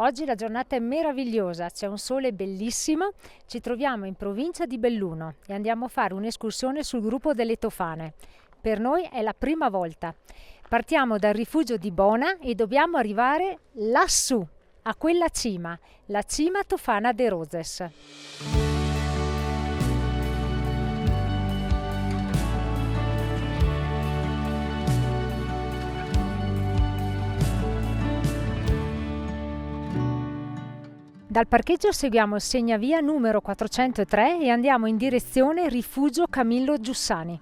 Oggi la giornata è meravigliosa, c'è un sole bellissimo, ci troviamo in provincia di Belluno e andiamo a fare un'escursione sul gruppo delle Tofane. Per noi è la prima volta. Partiamo dal rifugio di Bona e dobbiamo arrivare lassù, a quella cima, la cima Tofana de Roses. Dal parcheggio seguiamo il segnavia numero 403 e andiamo in direzione Rifugio Camillo Giussani.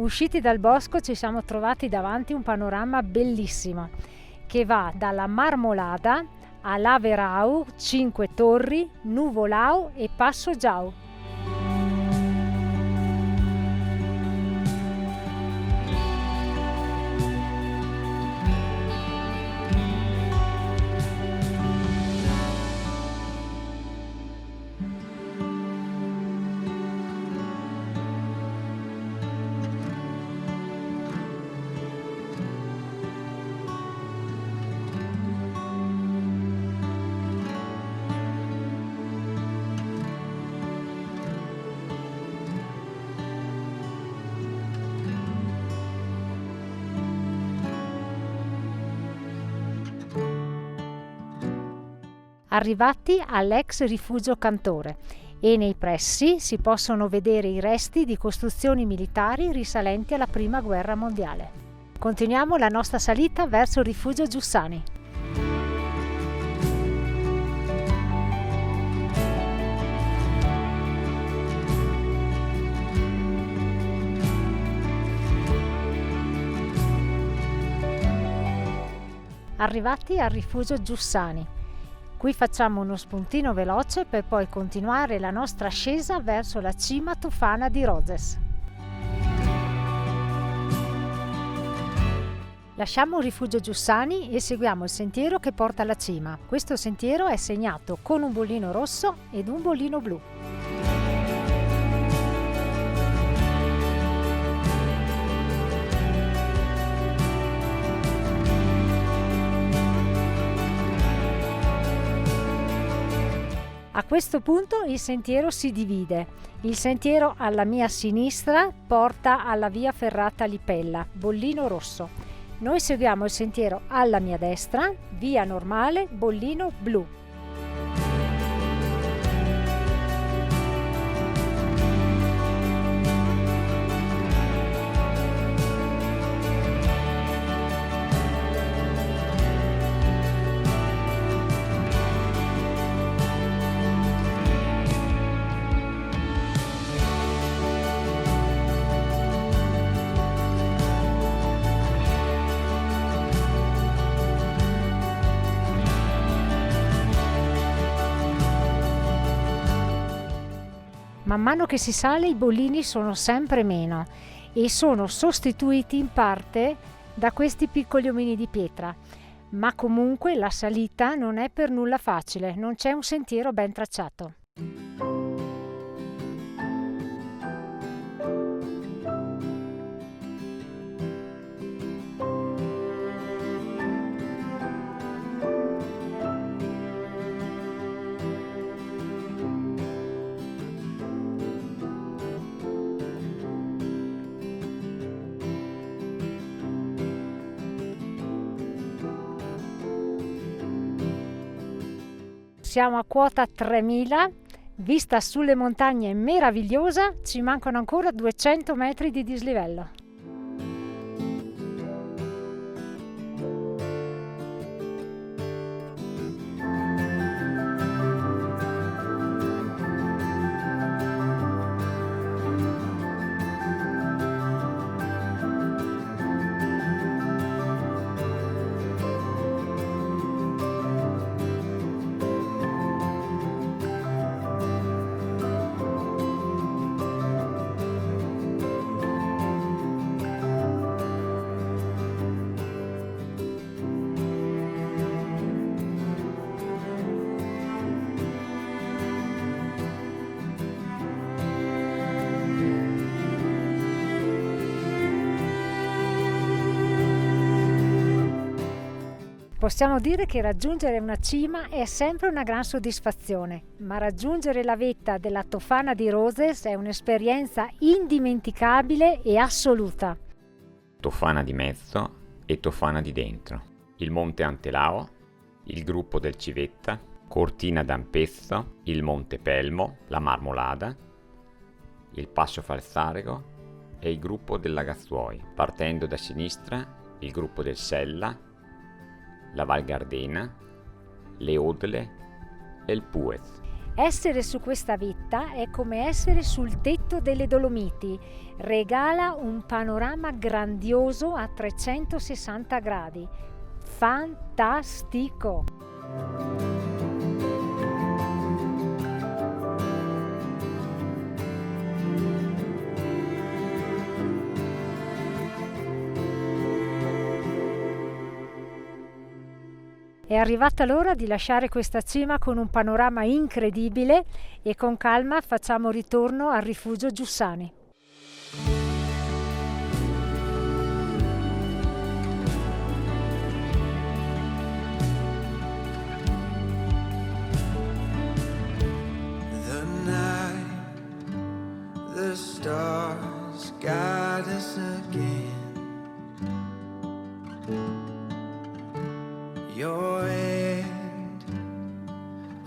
Usciti dal bosco ci siamo trovati davanti un panorama bellissimo che va dalla Marmolada a Laverau, Cinque Torri, Nuvolao e Passo Giau. Arrivati all'ex rifugio Cantore e nei pressi si possono vedere i resti di costruzioni militari risalenti alla Prima Guerra Mondiale. Continuiamo la nostra salita verso il rifugio Giussani. Arrivati al rifugio Giussani. Qui facciamo uno spuntino veloce per poi continuare la nostra ascesa verso la cima Tofana di Roses. Lasciamo il rifugio Giussani e seguiamo il sentiero che porta alla cima. Questo sentiero è segnato con un bollino rosso ed un bollino blu. A questo punto il sentiero si divide. Il sentiero alla mia sinistra porta alla via ferrata Lipella, bollino rosso. Noi seguiamo il sentiero alla mia destra, via normale, bollino blu. Man mano che si sale i bollini sono sempre meno e sono sostituiti in parte da questi piccoli omini di pietra, ma comunque la salita non è per nulla facile, non c'è un sentiero ben tracciato. Siamo a quota 3000, vista sulle montagne meravigliosa, ci mancano ancora 200 metri di dislivello. Possiamo dire che raggiungere una cima è sempre una gran soddisfazione, ma raggiungere la vetta della Tofana di Roses è un'esperienza indimenticabile e assoluta. Tofana di mezzo e Tofana di dentro, il Monte Antelao, il gruppo del Civetta, Cortina d'Ampezzo, il Monte Pelmo, la Marmolada, il Passo Falzarego e il gruppo del Lagazzuoi. Partendo da sinistra, il gruppo del Sella, la Val Gardena, le Odle e il Puez. Essere su questa vetta è come essere sul tetto delle Dolomiti, regala un panorama grandioso a 360 gradi. Fantastico! È arrivata l'ora di lasciare questa cima con un panorama incredibile e con calma facciamo ritorno al rifugio Giussani. The night, the stars guide us again. Your end,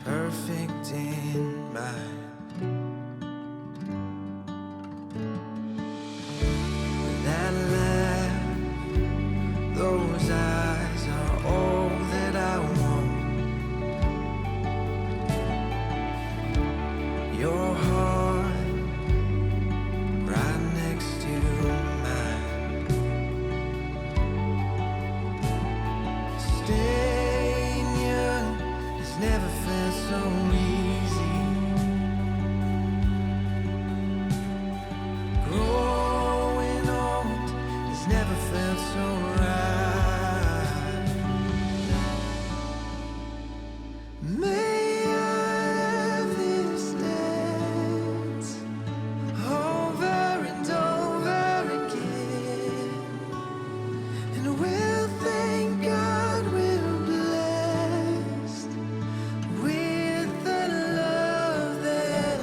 perfect in mine. That laugh, those eyes are all that I want. Your heart, right next to mine. Staying young has never felt so easy. Growing old has never felt so right. May I have this dance over and over again, and we'll thank God we're blessed with the love that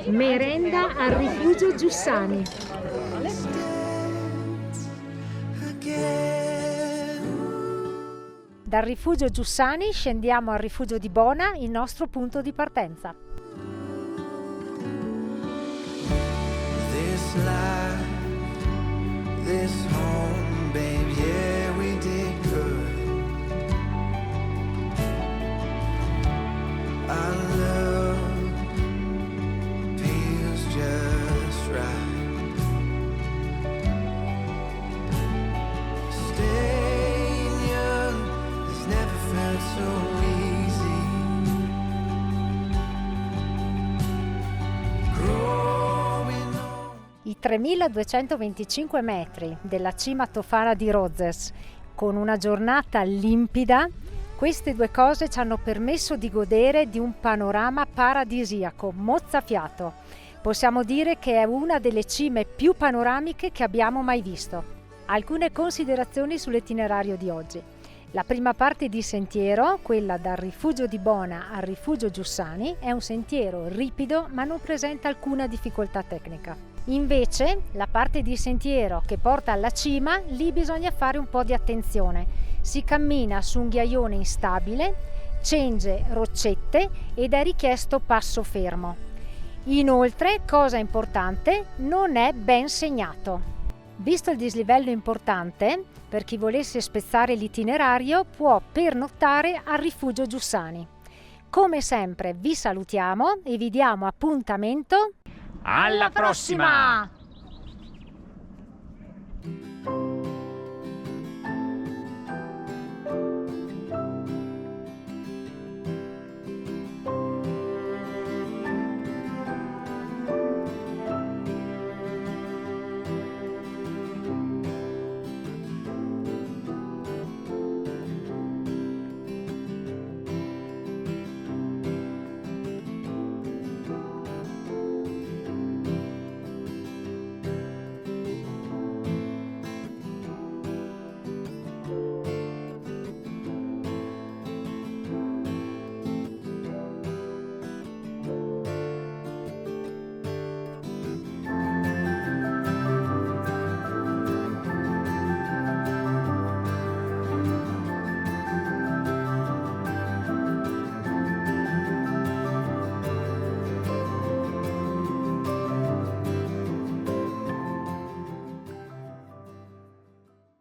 Merenda al rifugio Giussani. dance again. Dal rifugio Giussani scendiamo al rifugio di Bona, il nostro punto di partenza. This life, this home, babe, yeah, we did good. Our love feels just right. Staying young has never felt so easy. Growing old. I 3225 metri della cima Tofana di Roses, con una giornata limpida, queste due cose ci hanno permesso di godere di un panorama paradisiaco, mozzafiato. Possiamo dire che è una delle cime più panoramiche che abbiamo mai visto. Alcune considerazioni sull'itinerario di oggi. La prima parte di sentiero, quella dal rifugio di Bona al rifugio Giussani, è un sentiero ripido ma non presenta alcuna difficoltà tecnica. Invece, la parte di sentiero che porta alla cima, lì bisogna fare un po' di attenzione. Si cammina su un ghiaione instabile, cenge roccette ed è richiesto passo fermo. Inoltre, cosa importante, non è ben segnato. Visto il dislivello importante, per chi volesse spezzare l'itinerario può pernottare al rifugio Giussani. Come sempre vi salutiamo e vi diamo appuntamento Alla prossima!